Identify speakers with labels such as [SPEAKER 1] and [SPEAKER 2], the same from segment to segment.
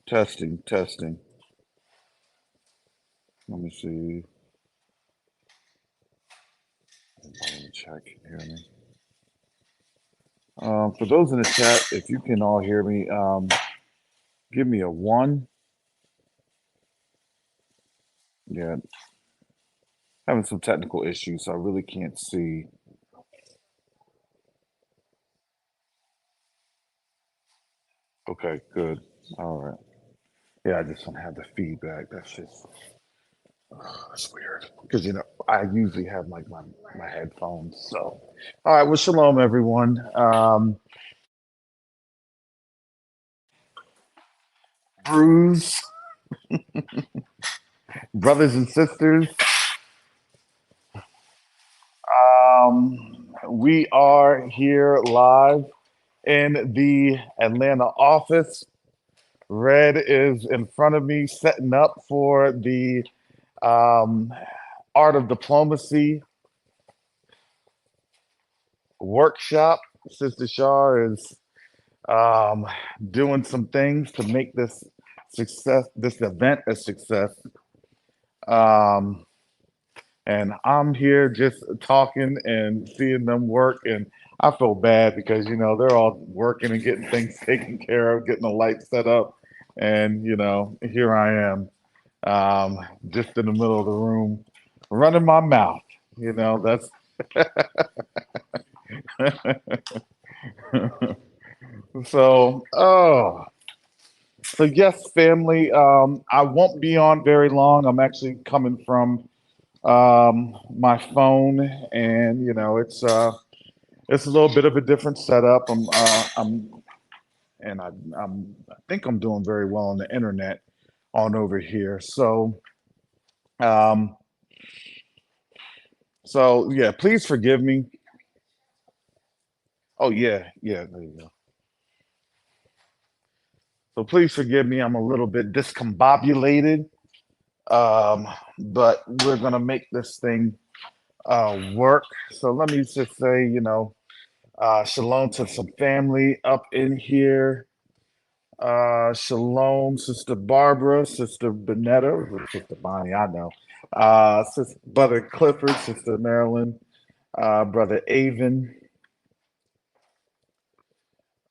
[SPEAKER 1] Testing, testing. Let me see. Everybody in the chat can hear me. For those in the chat, if you can all hear me, give me a one. Yeah, having some technical issues, so I really can't see. Okay, good. All right. Yeah, I just don't have the feedback. That's weird. Because I usually have like my headphones. So, all right. Well, shalom, everyone. Bruise, brothers and sisters. We are here live in the Atlanta office. Red is in front of me, setting up for the um, Art of Diplomacy workshop. Sister Shar is um, doing some things to make this event a success. Um, and I'm here just talking and seeing them work, and I feel bad because they're all working and getting things taken care of, getting the lights set up, and here I am, just in the middle of the room, running my mouth. That's so. So yes, family. I won't be on very long. I'm actually coming from my phone, and it's a little bit of a different setup. I think I'm doing very well on the internet on over here. Um, so yeah, please forgive me. Oh yeah, yeah, there you go. So please forgive me. I'm a little bit discombobulated, um, but we're gonna make this thing work. So let me just say, shalom to some family up in here. Shalom, Sister Barbara, Sister Benetta, Sister Bonnie, I know. Sister Brother Clifford, Sister Marilyn, Brother Avon,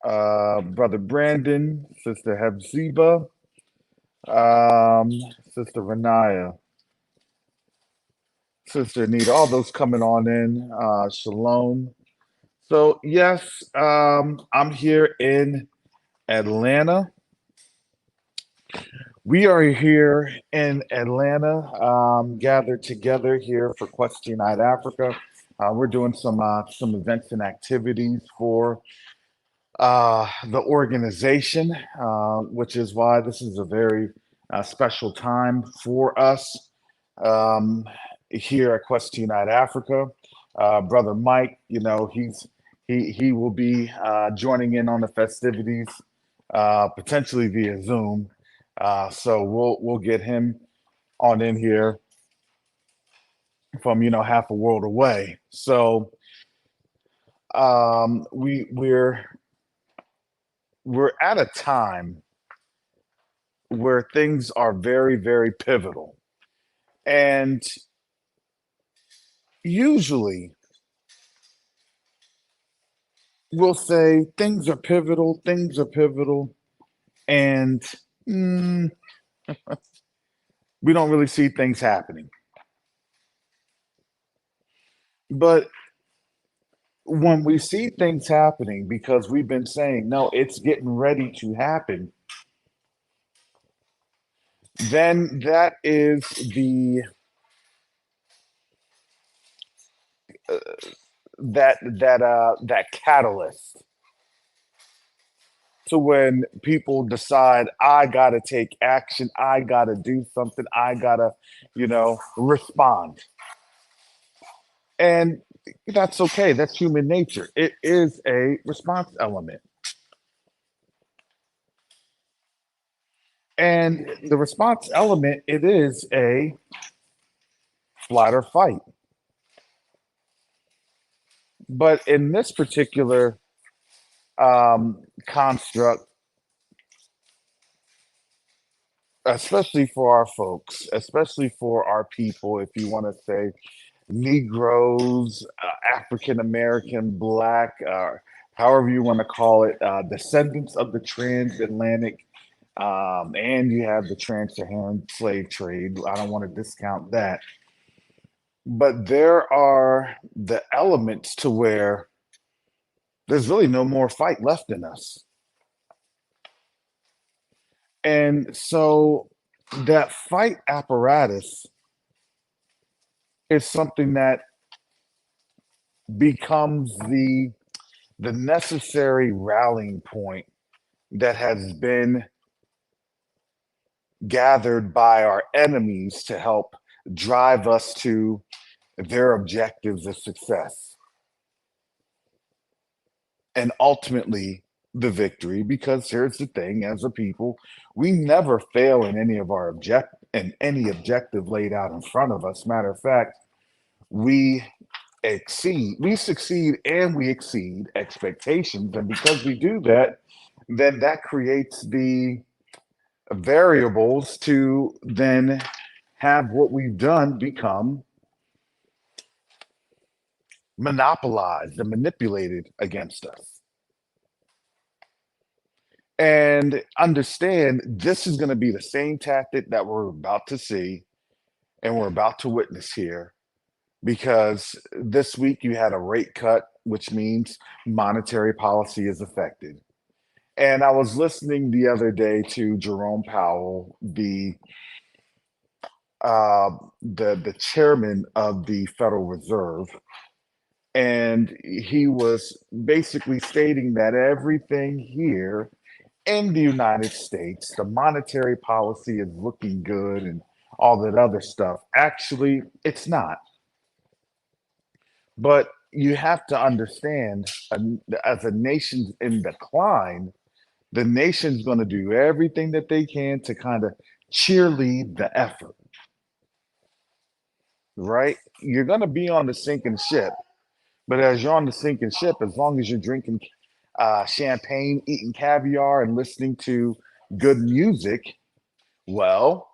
[SPEAKER 1] Brother Brandon, Sister Hebzeba, um, Sister Renaya, Sister Anita, all those coming on in. Shalom. So, yes, I'm here in Atlanta. We are here in Atlanta, gathered together here for Question Night Africa. We're doing some events and activities for the organization, which is why this is a very special time for us um, here at Question Night Africa. Brother Mike, he will be joining in on the festivities, potentially via Zoom. So we'll get him on in here from half a world away. So we're at a time where things are very, very pivotal. And usually we'll say things are pivotal, and mm, we don't really see things happening. But when we see things happening, because we've been saying, no, it's getting ready to happen, then that is uh, that catalyst to when people decide I gotta take action, I gotta do something, I gotta, respond. And that's okay. That's human nature. It is a response element. And the response element, it is a flight or fight. But in this particular construct, especially for our folks, especially for our people, if you want to say Negroes, African American, Black, however you want to call it, descendants of the transatlantic, and you have the trans-Saharan slave trade. I don't want to discount that, but there are the elements to where there's really no more fight left in us. And so that fight apparatus is something that becomes the necessary rallying point that has been gathered by our enemies to help drive us to their objectives of success and ultimately the victory. Because here's the thing, as a people, we never fail in any objective laid out in front of us. Matter of fact, we we succeed and we exceed expectations. And because we do that, then that creates the variables to then have what we've done become monopolized and manipulated against us. And understand this is going to be the same tactic that we're about to see and we're about to witness here, because this week you had a rate cut, which means monetary policy is affected. And I was listening the other day to Jerome Powell, the chairman of the Federal Reserve, and he was basically stating that everything here in the United States, the monetary policy is looking good and all that other stuff. Actually, it's not. But you have to understand, as a nation in decline, the nation's going to do everything that they can to kind of cheerlead the effort, right? You're going to be on the sinking ship, but as you're on the sinking ship, as long as you're drinking champagne, eating caviar, and listening to good music, well,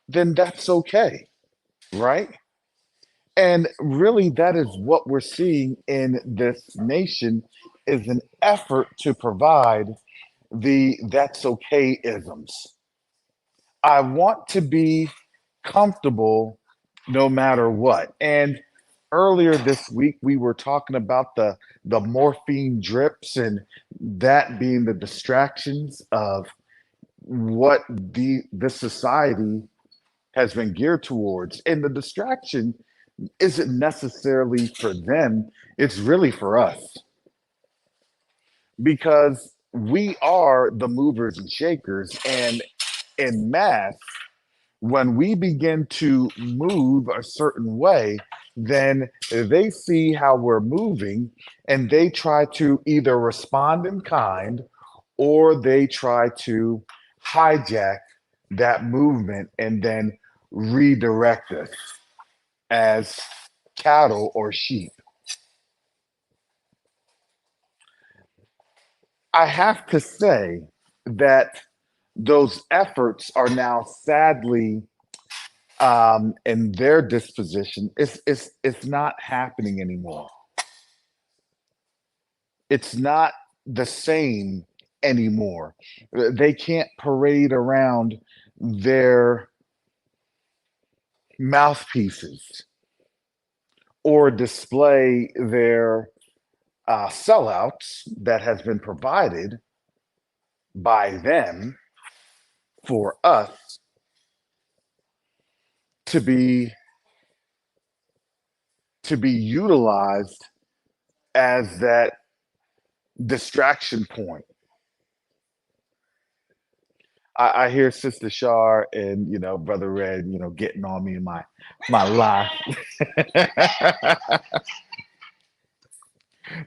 [SPEAKER 1] then that's okay, right? And really, that is what we're seeing in this nation is an effort to provide the that's okay isms. I want to be comfortable no matter what. And earlier this week, we were talking about the morphine drips and that being the distractions of what the society has been geared towards. And the distraction isn't necessarily for them, it's really for us, because we are the movers and shakers. And in mass, when we begin to move a certain way, then they see how we're moving and they try to either respond in kind or they try to hijack that movement and then redirect us as cattle or sheep. I have to say that those efforts are now sadly in their disposition. It's not happening anymore. It's not the same anymore. They can't parade around their mouthpieces or display their sellouts that has been provided by them for us to be utilized as that distraction point. I hear Sister Shar and Brother Red, getting on me in my life.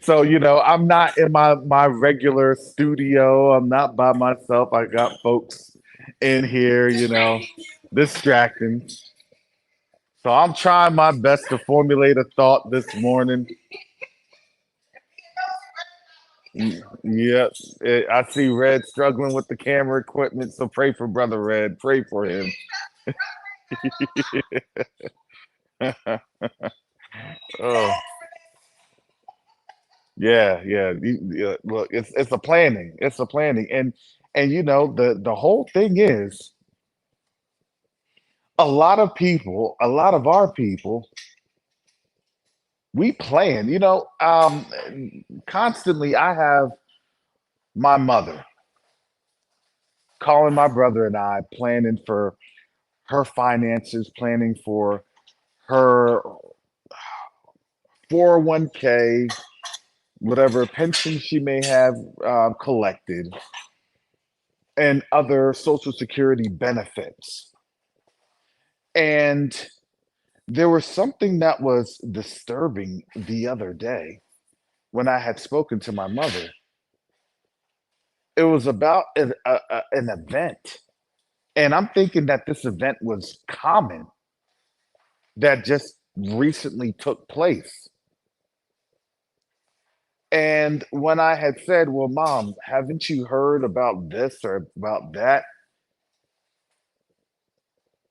[SPEAKER 1] So I'm not in my regular studio. I'm not by myself. I got folks in here, distracting. So I'm trying my best to formulate a thought this morning. Yep. I see Red struggling with the camera equipment, so pray for Brother Red. Pray for him. Oh, yeah, yeah. Yeah. Look, it's a planning. It's a planning, and the whole thing is a lot of our people, we plan. Constantly. I have my mother calling my brother and I, planning for her finances, planning for her 401k, whatever pension she may have collected, and other Social Security benefits. And there was something that was disturbing the other day when I had spoken to my mother. It was about an event. And I'm thinking that this event was common, that just recently took place. And when I had said, "Well, Mom, haven't you heard about this or about that?"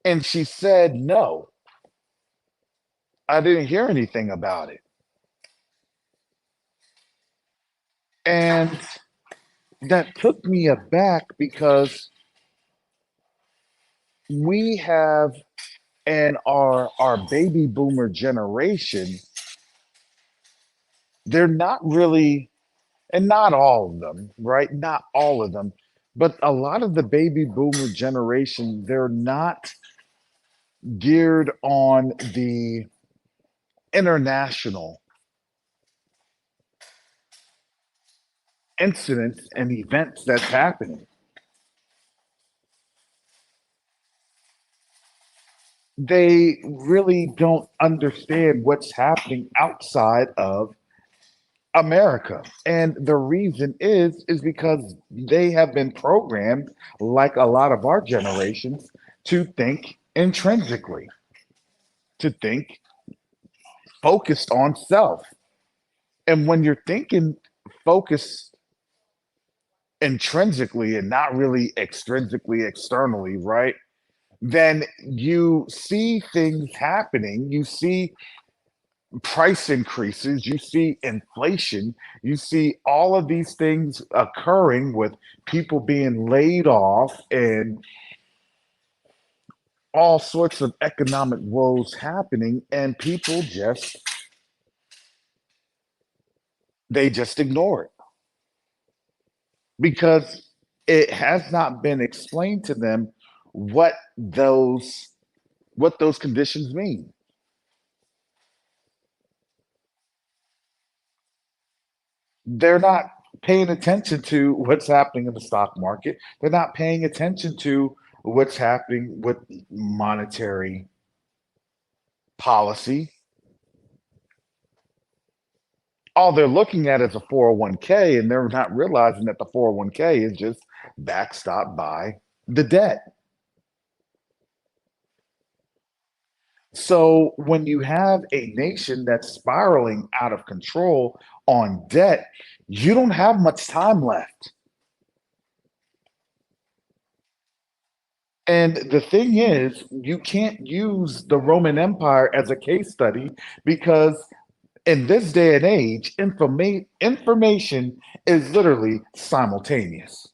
[SPEAKER 1] And she said, "No, I didn't hear anything about it." And that took me aback because we have, and our baby boomer generation, they're not really, and not all of them, right? Not all of them, but a lot of the baby boomer generation, they're not geared on the international incidents and events that's happening. They really don't understand what's happening outside of America. And the reason is because they have been programmed, like a lot of our generations, to think intrinsically, to think focused on self. And when you're thinking focused intrinsically and not really extrinsically, externally, right? Then you see things happening. You see price increases, you see inflation, you see all of these things occurring with people being laid off and all sorts of economic woes happening, and people just ignore it because it has not been explained to them what those conditions mean. They're not paying attention to what's happening in the stock market. They're not paying attention to what's happening with monetary policy. All they're looking at is a 401k, and they're not realizing that the 401k is just backstopped by the debt. So when you have a nation that's spiraling out of control on debt, you don't have much time left. And the thing is, you can't use the Roman Empire as a case study because in this day and age, information is literally simultaneous.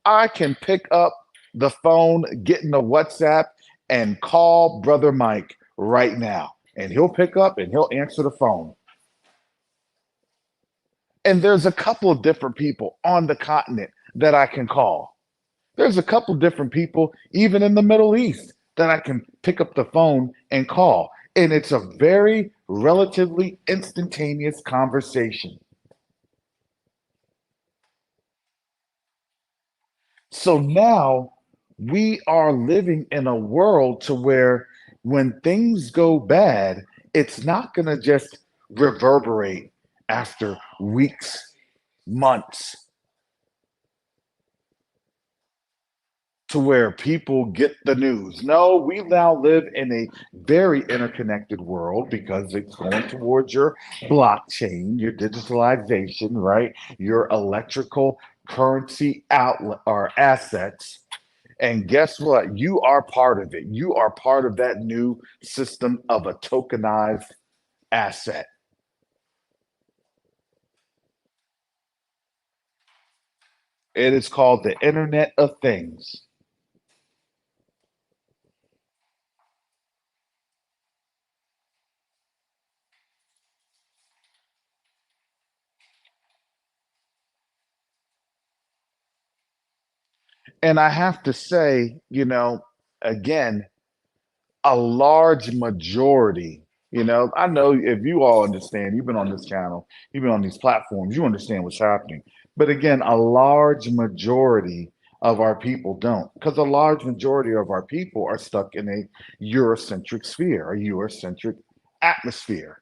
[SPEAKER 1] I can pick up the phone, get in the WhatsApp, and call Brother Mike right now. And he'll pick up and he'll answer the phone. And there's a couple of different people on the continent that I can call. There's a couple different people, even in the Middle East, that I can pick up the phone and call. And it's a very relatively instantaneous conversation. So now we are living in a world to where when things go bad, it's not going to just reverberate after weeks, months. to where people get the news. No, we now live in a very interconnected world because it's going towards your blockchain, your digitalization, right? Your electrical currency outlet or assets. And guess what? You are part of it. You are part of that new system of a tokenized asset. It is called the Internet of Things. And I have to say, again, a large majority, I know if you all understand, you've been on this channel, you've been on these platforms, you understand what's happening. But again, a large majority of our people don't, because a large majority of our people are stuck in a Eurocentric sphere, a Eurocentric atmosphere.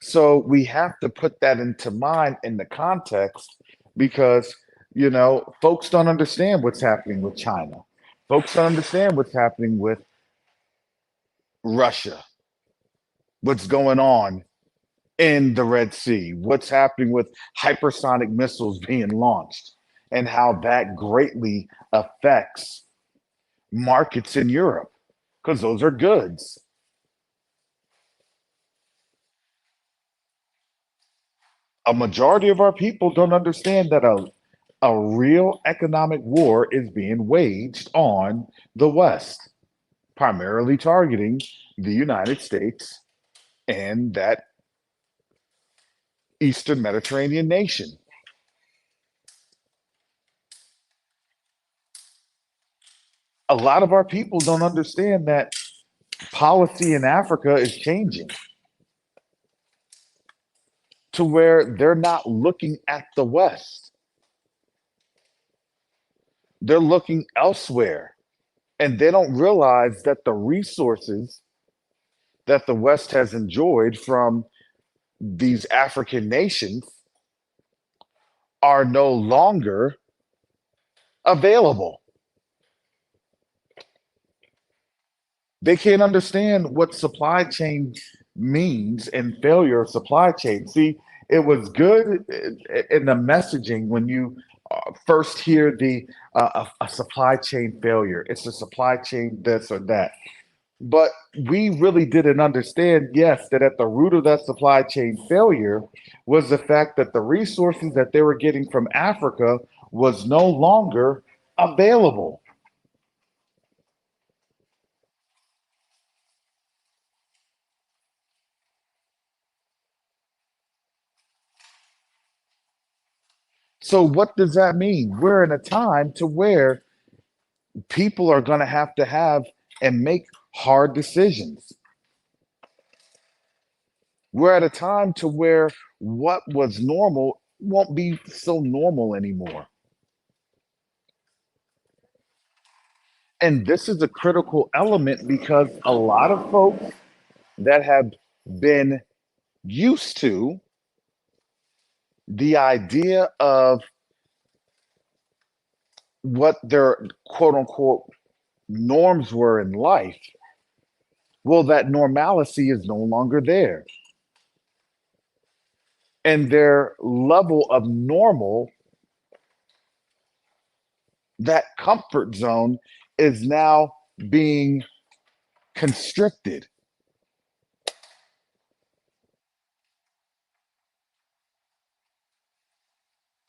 [SPEAKER 1] So we have to put that into mind in the context because, folks don't understand what's happening with China. Folks don't understand what's happening with Russia, what's going on in the Red Sea, what's happening with hypersonic missiles being launched, and how that greatly affects markets in Europe because those are goods. A majority of our people don't understand that a real economic war is being waged on the West, primarily targeting the United States and that Eastern Mediterranean nation. A lot of our people don't understand that policy in Africa is changing to where they're not looking at the West, they're looking elsewhere. And they don't realize that the resources that the West has enjoyed from these African nations are no longer available. They can't understand what supply chain means and failure of supply chain. See, it was good in the messaging when you first hear a supply chain failure. It's a supply chain this or that. But we really didn't understand, yes, that at the root of that supply chain failure was the fact that the resources that they were getting from Africa was no longer available. So what does that mean? We're in a time to where people are going to have and make hard decisions. We're at a time to where what was normal won't be so normal anymore. And this is a critical element because a lot of folks that have been used to the idea of what their quote unquote norms were in life, well, that normalcy is no longer there. And their level of normal, that comfort zone, is now being constricted.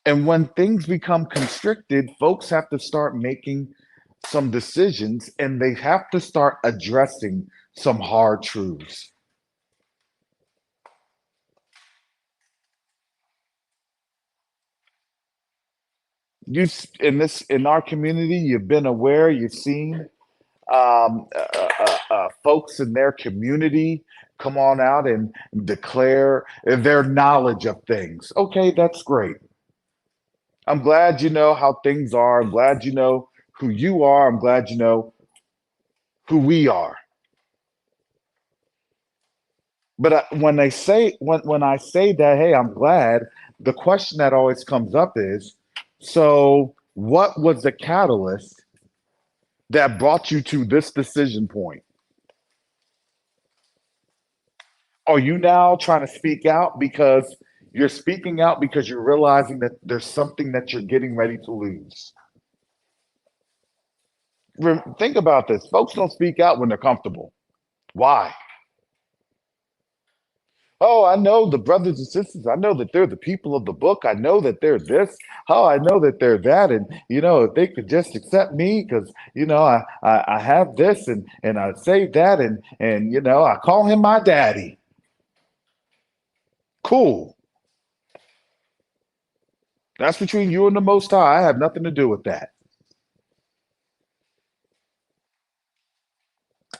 [SPEAKER 1] And when things become constricted, folks have to start making some decisions and they have to start addressing some hard truths. You in our community, you've been aware, you've seen folks in their community come on out and declare their knowledge of things. Okay, that's great. I'm glad you know how things are. I'm glad you know who you are. I'm glad you know who we are. But when I say that, hey, I'm glad. The question that always comes up is, so what was the catalyst that brought you to this decision point? Are you now trying to speak out because you're speaking out because you're realizing that there's something that you're getting ready to lose? Think about this. Folks don't speak out when they're comfortable. Why? Oh, I know the brothers and sisters. I know that they're the people of the book. I know that they're this. Oh, I know that they're that. And if they could just accept me, because I have this and I say that and I call him my daddy. Cool. That's between you and the Most High. I have nothing to do with that.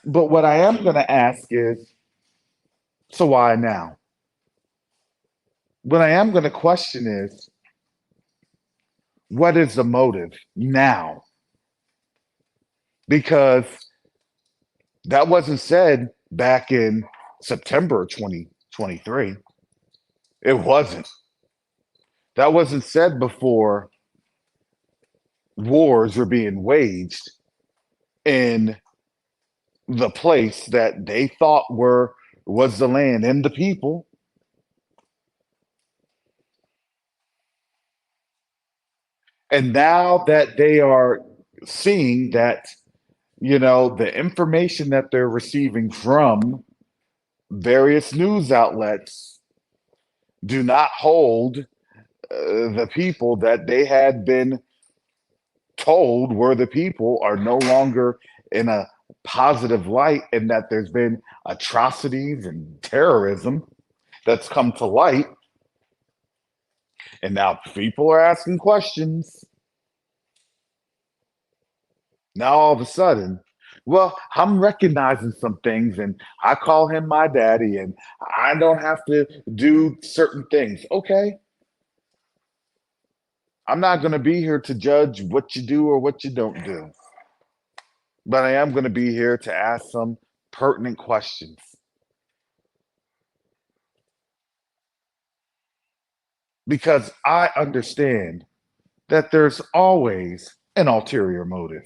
[SPEAKER 1] But what I am going to ask is, so why now? What I am going to question is, what is the motive now? Because that wasn't said back in September 2023. It wasn't. That wasn't said before wars were being waged in the place that they thought was the land and the people. And now that they are seeing that, the information that they're receiving from various news outlets do not hold the people that they had been told were the people are no longer in a positive light, and that there's been atrocities and terrorism that's come to light. And now people are asking questions. Now all of a sudden, well, I'm recognizing some things and I call him my daddy and I don't have to do certain things. Okay. I'm not going to be here to judge what you do or what you don't do, but I am going to be here to ask some pertinent questions because I understand that there's always an ulterior motive.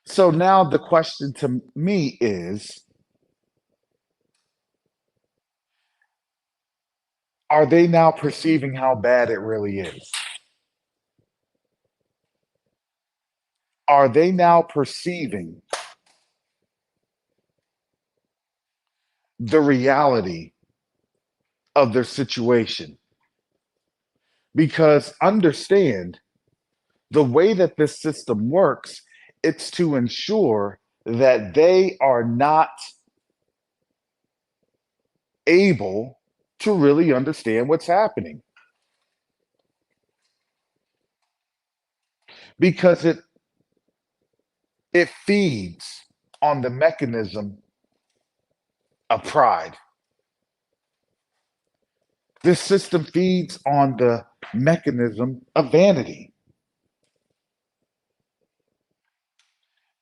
[SPEAKER 1] So now the question to me is, are they now perceiving how bad it really is? Are they now perceiving the reality of their situation? Because understand the way that this system works, it's to ensure that they are not able to really understand what's happening because it feeds on the mechanism of pride. This system feeds on the mechanism of vanity.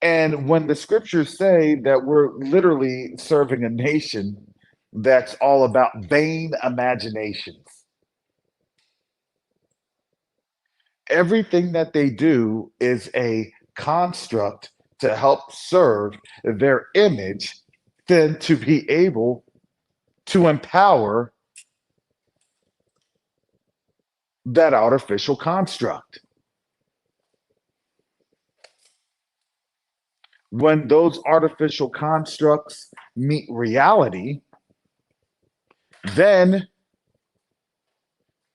[SPEAKER 1] And when the scriptures say that we're literally serving a nation that's all about vain imaginations, everything that they do is a construct to help serve their image, then to be able to empower that artificial construct. When those artificial constructs meet reality, then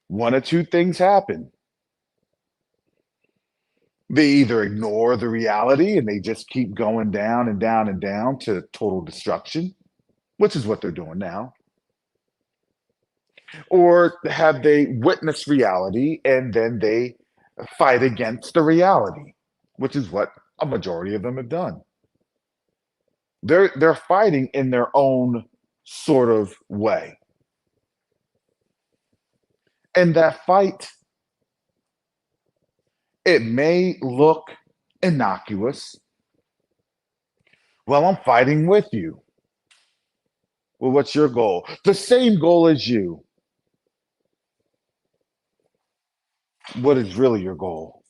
[SPEAKER 1] one of two things happen. They either ignore the reality and they just keep going down and down and down to total destruction, which is what they're doing now, or have they witnessed reality and then they fight against the reality, which is what a majority of them have done. They're fighting in their own sort of way. And that fight, it may look innocuous. Well, I'm fighting with you. Well, what's your goal? The same goal as you. What is really your goal?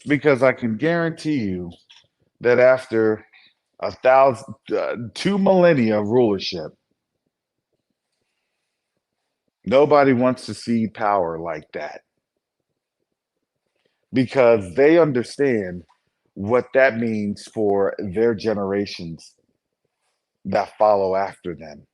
[SPEAKER 1] Because I can guarantee you that after 2 millennia of rulership, nobody wants to see power like that because they understand what that means for their generations that follow after them.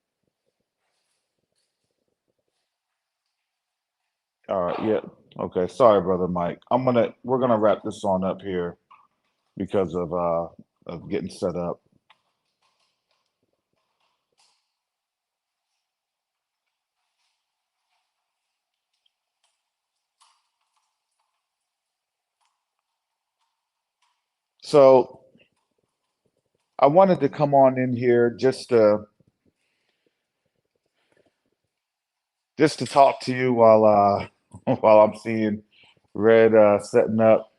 [SPEAKER 1] All right, yeah. Okay, sorry, brother Mike. We're gonna wrap this on up here because of getting set up. So I wanted to come on in here just to talk to you while while I'm seeing Red setting up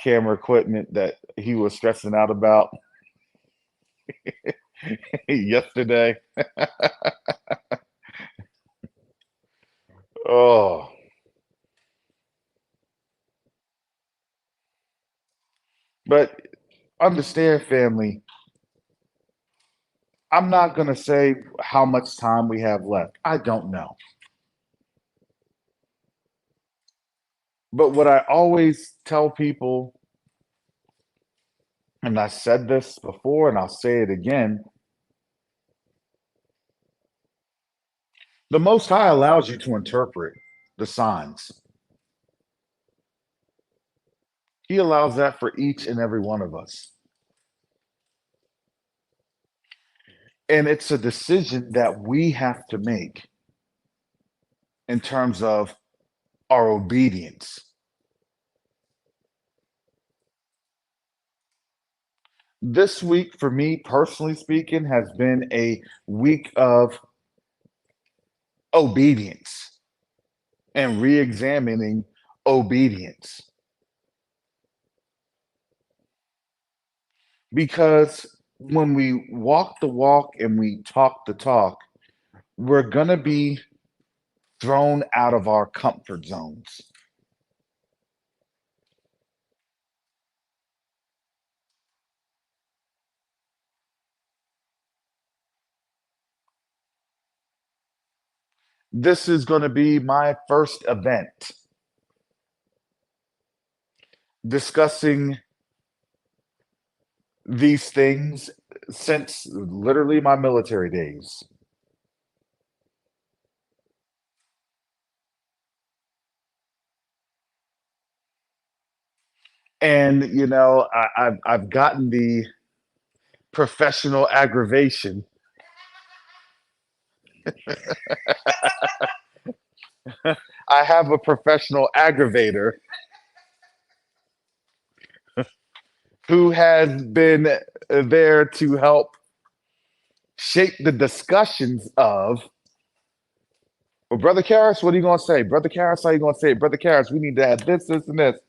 [SPEAKER 1] camera equipment that he was stressing out about yesterday. Oh, but understand, family, I'm not going to say how much time we have left. I don't know. But what I always tell people, and I said this before and I'll say it again, the Most High allows you to interpret the signs. He allows that for each and every one of us. And it's a decision that we have to make in terms of our obedience. This week, for me personally speaking, has been a week of obedience and re examining obedience. Because when we walk the walk and we talk the talk, we're going to be thrown out of our comfort zones. This is going to be my first event discussing these things since literally my military days. And, I've gotten the professional aggravation. I have a professional aggravator who has been there to help shape the discussions of, well, Brother Karras, what are you going to say? Brother Karras, how are you going to say it? Brother Karras, we need to add this, this, and this.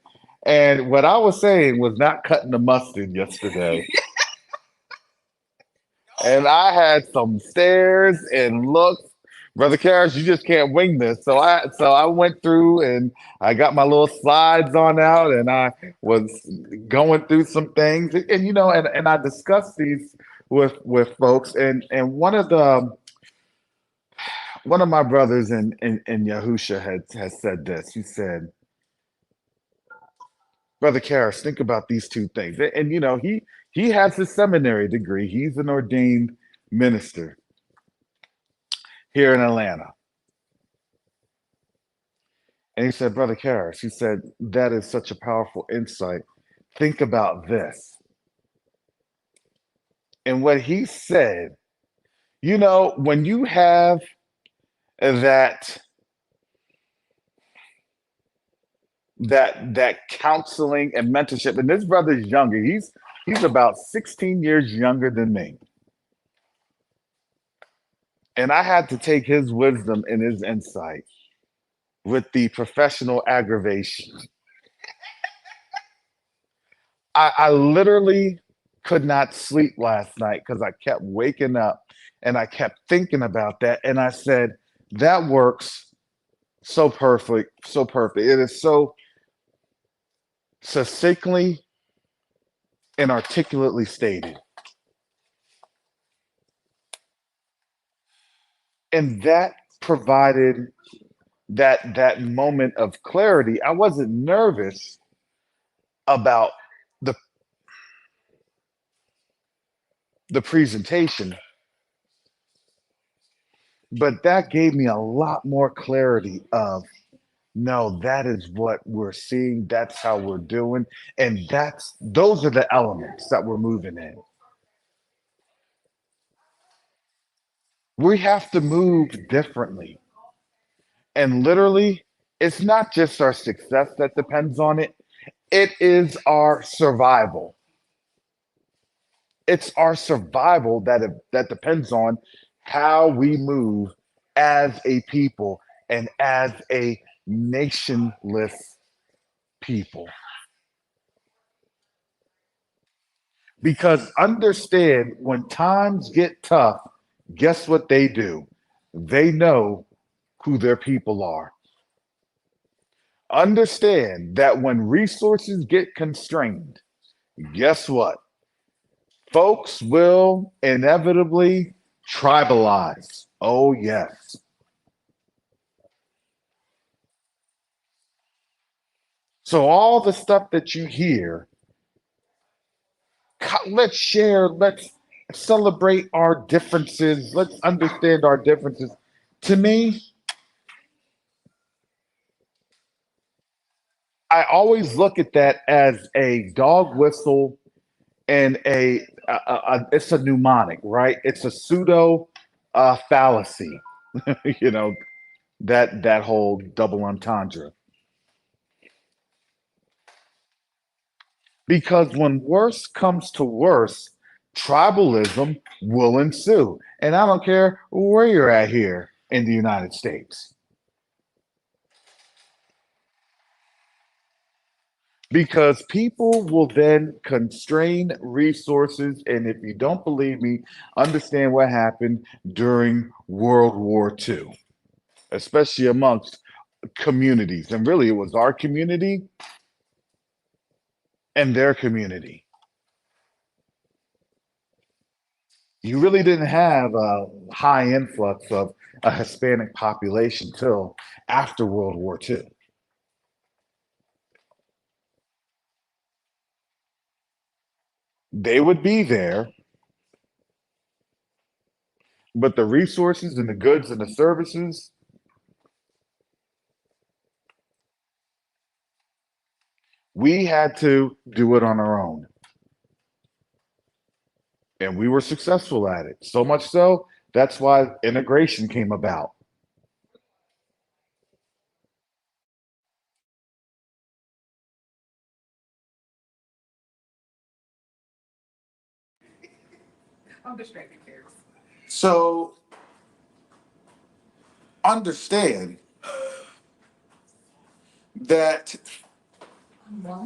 [SPEAKER 1] And what I was saying was not cutting the mustard yesterday. And I had some stares and looks. Brother Karras, you just can't wing this. So I went through and I got my little slides on out and I was going through some things and I discussed these with folks and one of my brothers in Yahusha has said this. He said, Brother Karras, think about these two things. And he has his seminary degree. He's an ordained minister here in Atlanta. And he said, Brother Karras, he said, that is such a powerful insight. Think about this. And what he said, when you have that that counseling and mentorship, and this brother's younger, he's about 16 years younger than me. And I had to take his wisdom and his insight with the professional aggravation. I literally could not sleep last night because I kept waking up and I kept thinking about that. And I said, that works so perfect, so perfect. It is so succinctly and articulately stated. And that provided that moment of clarity. I wasn't nervous about the the presentation, but that gave me a lot more clarity of no, that is what we're seeing, that's how we're doing, and that's those are the elements that we're moving in. We have to move differently. And literally, it's not just our success that depends on it, it is our survival. It's our survival that depends on how we move as a people and as a nationless people. Because understand when times get tough, guess what they do? They know who their people are. Understand that when resources get constrained, guess what? Folks will inevitably tribalize. Oh, yes. So, all the stuff that you hear, let's share, let's celebrate our differences, let's understand our differences. To me, I always look at that as a dog whistle and it's a mnemonic, right? It's a pseudo fallacy, you know, that whole double entendre. Because when worse comes to worse, tribalism will ensue. And I don't care where you're at here in the United States. Because people will then constrain resources. And if you don't believe me, understand what happened during World War II, especially amongst communities. And really, it was our community and their community. You really didn't have a high influx of a Hispanic population till after World War II. They would be there, but the resources and the goods and the services, we had to do it on our own. And we were successful at it. So much so, that's why integration came about. So understand that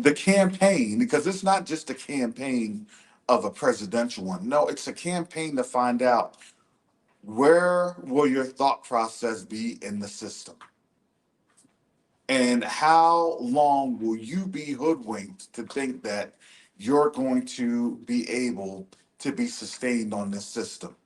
[SPEAKER 1] the campaign, because it's not just a campaign of a presidential one. No, it's a campaign to find out where will your thought process be in the system? And how long will you be hoodwinked to think that you're going to be able to be sustained on this system?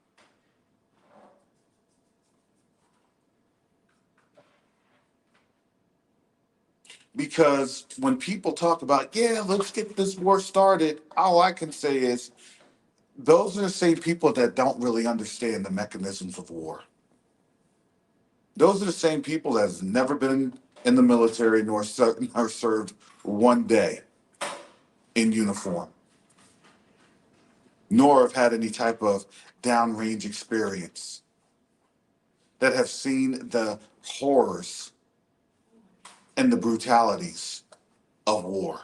[SPEAKER 1] Because when people talk about, yeah, let's get this war started, all I can say is those are the same people that don't really understand the mechanisms of war. Those are the same people that has never been in the military nor served one day in uniform, nor have had any type of downrange experience, that have seen the horrors and the brutalities of war.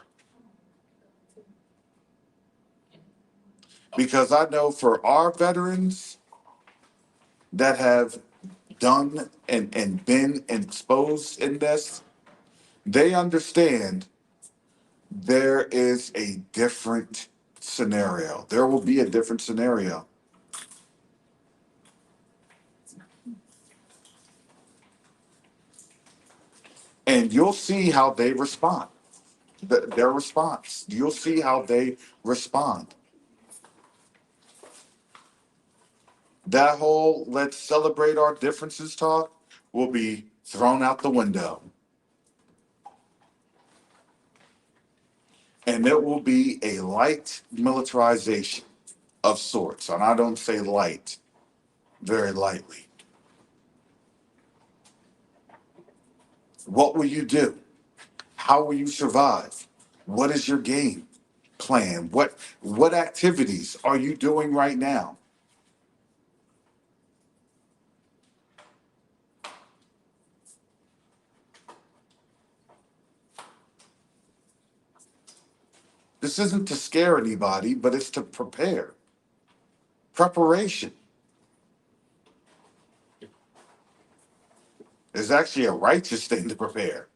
[SPEAKER 1] Because I know for our veterans, that have done and been exposed in this, they understand there is a different scenario. There will be a different scenario. And you'll see how they respond. Their response. You'll see how they respond. That whole let's celebrate our differences talk will be thrown out the window. And it will be a light militarization of sorts. And I don't say light very lightly. What will you do? How will you survive? What is your game plan? What activities are you doing right now? This isn't to scare anybody, but it's to prepare. Preparation is actually a righteous thing to prepare.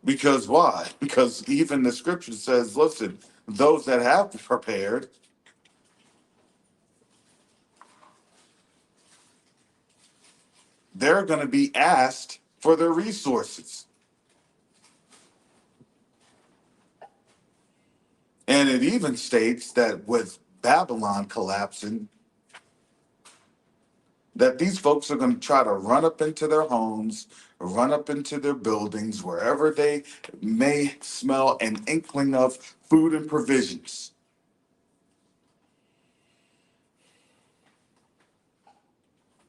[SPEAKER 1] Because why? Because even the scripture says, listen, those that have prepared, they're going to be asked for their resources. And it even states that with Babylon collapsing, that these folks are going to try to run up into their homes, run up into their buildings, wherever they may smell an inkling of food and provisions.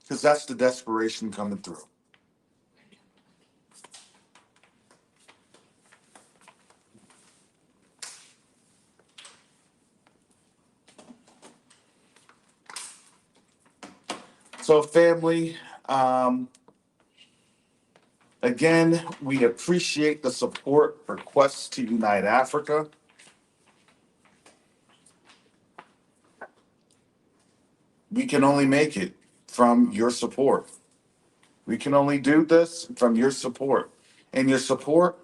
[SPEAKER 1] Because that's the desperation coming through. So, family, um, again, we appreciate the support for Quest to Unite Africa. We can only make it from your support. We can only do this from your support. And your support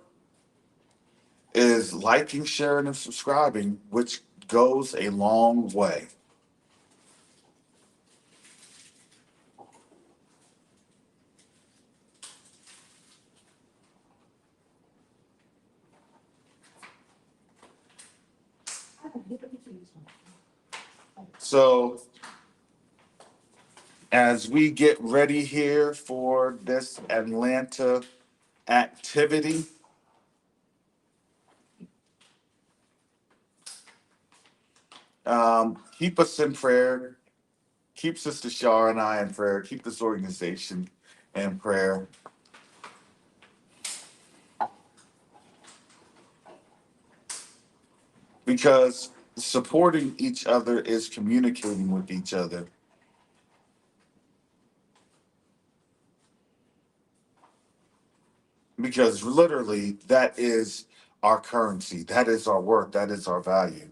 [SPEAKER 1] is liking, sharing, and subscribing, which goes a long way. So, as we get ready here for this Atlanta activity, keep us in prayer. Keep Sister Shar and I in prayer. Keep this organization in prayer. Because supporting each other is communicating with each other. Because literally, that is our currency, that is our worth, that is our value.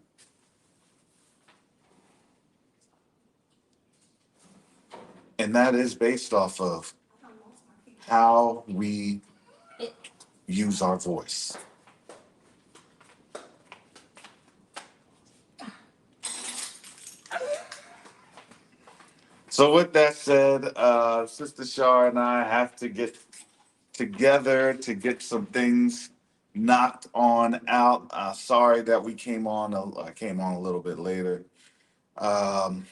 [SPEAKER 1] And that is based off of how we use our voice. So, with that said, Sister Shar and I have to get together to get some things knocked on out. Sorry that we came on. I came on a little bit later. Um,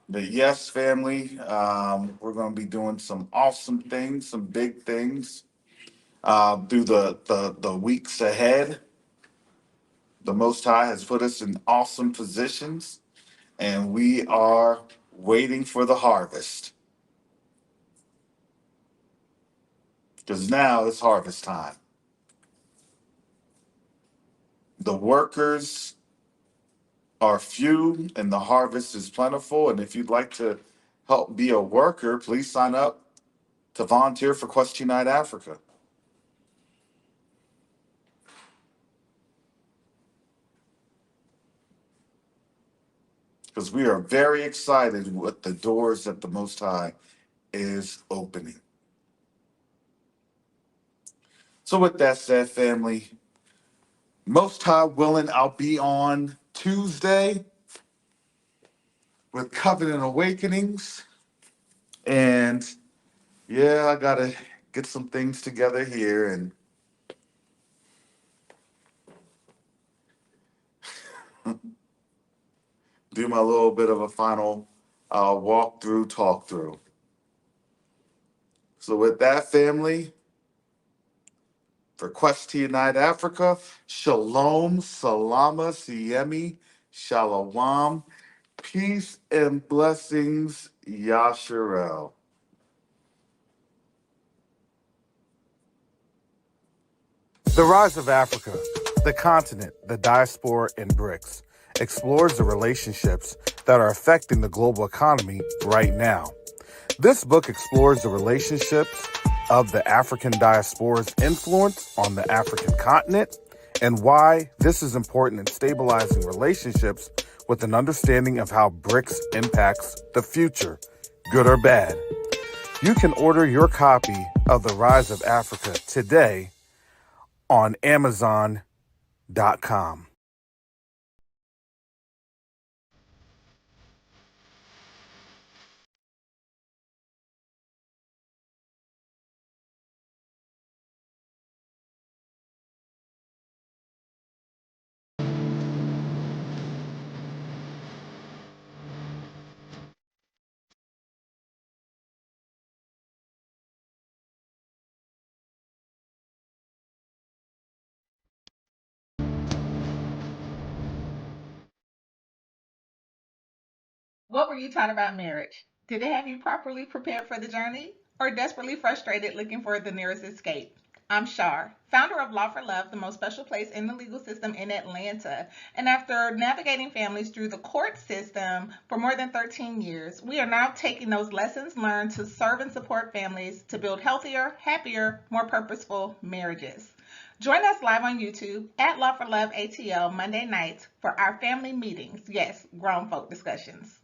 [SPEAKER 1] but yes, family, we're going to be doing some awesome things, some big things through the weeks ahead. The Most High has put us in awesome positions, and we are waiting for the harvest. Because now it's harvest time. The workers are few and the harvest is plentiful. And if you'd like to help be a worker, please sign up to volunteer for Quest Unite Africa. because we are very excited with the doors that the Most High is opening. So, with that said, family, Most High willing, I'll be on Tuesday with Covenant Awakenings. And yeah, I got to get some things together here and do my little bit of a final walkthrough, talk through. So, with that, family, for Quest Night Africa, Shalom, Salama, Siemi, Shalom, peace and blessings, Yasharel. The Rise of Africa, the continent, the diaspora, and BRICS explores the relationships that are affecting the global economy right now. This book explores the relationships of the African diaspora's influence on the African continent and why this is important in stabilizing relationships with an understanding of how BRICS impacts the future, good or bad. You can order your copy of The Rise of Africa today on Amazon.com.
[SPEAKER 2] What were you taught about marriage? Did it have you properly prepared for the journey or desperately frustrated looking for the nearest escape? I'm Shar, founder of Law for Love, the most special place in the legal system in Atlanta. And after navigating families through the court system for more than 13 years, we are now taking those lessons learned to serve and support families to build healthier, happier, more purposeful marriages. Join us live on YouTube at Law for Love ATL Monday nights for our family meetings. Yes, grown folk discussions.